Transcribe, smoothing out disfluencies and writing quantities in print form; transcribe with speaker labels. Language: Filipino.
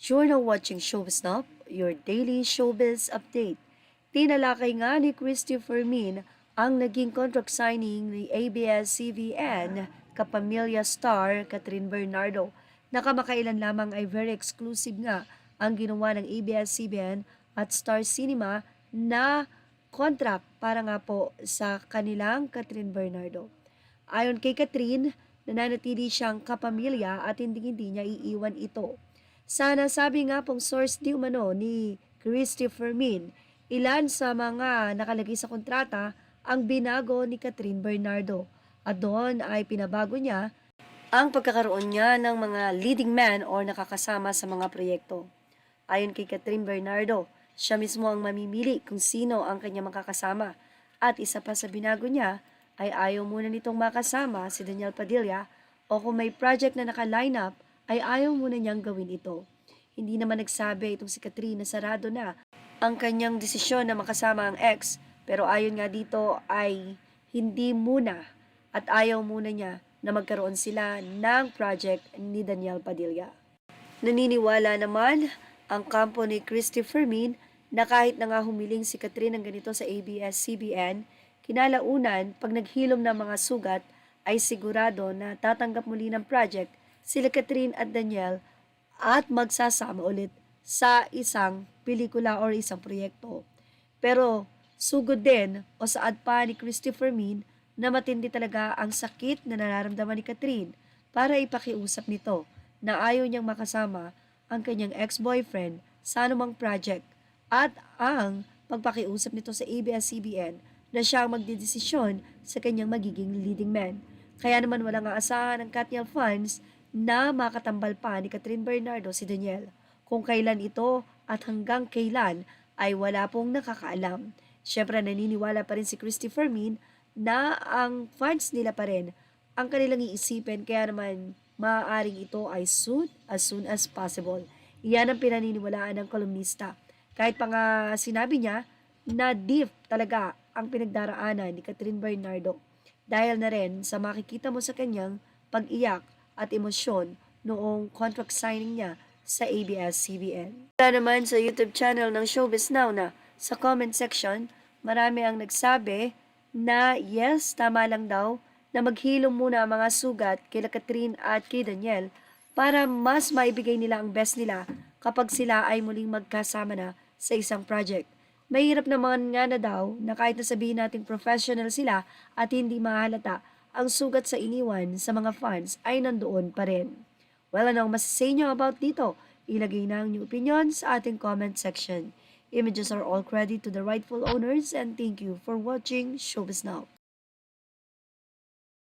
Speaker 1: You're now watching Showbiz Now, your daily showbiz update. Tinalakay nga ni Christopher Min ang naging contract signing ni ABS-CBN kapamilya star Catherine Bernardo. Nakamakailan lamang ay very exclusive nga ang ginawa ng ABS-CBN at Star Cinema na contract para nga po sa kanilang Catherine Bernardo. Ayon kay Catherine, nananatili siyang kapamilya at hindi niya iiwan ito. Sana sabi nga pong source di umano ni Christopher Min, ilan sa mga nakalagay sa kontrata ang binago ni Catherine Bernardo at doon ay pinabago niya ang pagkakaroon niya ng mga leading man o nakakasama sa mga proyekto. Ayon kay Catherine Bernardo, siya mismo ang mamimili kung sino ang kanya makakasama at isa pa sa binago niya ay ayaw muna nitong makasama si Daniel Padilla o kung may project na naka-line up ay ayaw muna niyang gawin ito. Hindi naman nagsabi itong si Catherine na sarado na ang kanyang desisyon na makasama ang ex, pero ayon nga dito ay hindi muna at ayaw muna niya na magkaroon sila ng project ni Daniel Padilla. Naniniwala naman ang kampo ni Christopher Min na kahit na nga humiling si Catherine ng ganito sa ABS-CBN, kinalaunan pag naghilom ng mga sugat ay sigurado na tatanggap muli ng project sila Catherine at Daniel at magsasama ulit sa isang pelikula or isang proyekto. Pero sugod din o saad pa ni Christopher Min na matindi talaga ang sakit na nararamdaman ni Catherine para ipakiusap nito na ayaw niyang makasama ang kanyang ex-boyfriend sa anumang project at ang pagpakiusap nito sa ABS-CBN na siya ang magdedesisyon sa kanyang magiging leading man. Kaya naman walang aasahan ng Katniel fans na makatambal pa ni Catherine Bernardo si Daniel. Kung kailan ito at hanggang kailan ay wala pong nakakaalam. Siyempre naniniwala pa rin si Christopher Min na ang fans nila pa rin ang kanilang iisipin kaya naman maaaring ito ay soon as possible. Iyan ang pinaniniwalaan ng kolumnista. Kahit pa nga sinabi niya na deep talaga ang pinagdaraanan ni Catherine Bernardo dahil na rin sa makikita mo sa kanyang pag-iyak at emosyon noong contract signing niya sa ABS-CBN. Wala naman sa YouTube channel ng Showbiz Now na sa comment section, marami ang nagsabi na yes, tama lang daw na maghilom muna ang mga sugat kila Catherine at kay Daniel para mas maibigay nila ang best nila kapag sila ay muling magkasama na sa isang project. Mahirap naman nga na daw na kahit nasabihin natin professional sila at hindi mahalata, ang sugat sa iniwan sa mga fans ay nandoon pa rin. Well, ano ang masasay nyo about dito? Ilagay na ang inyong opinion sa ating comment section. Images are all credit to the rightful owners and thank you for watching Showbiz Now.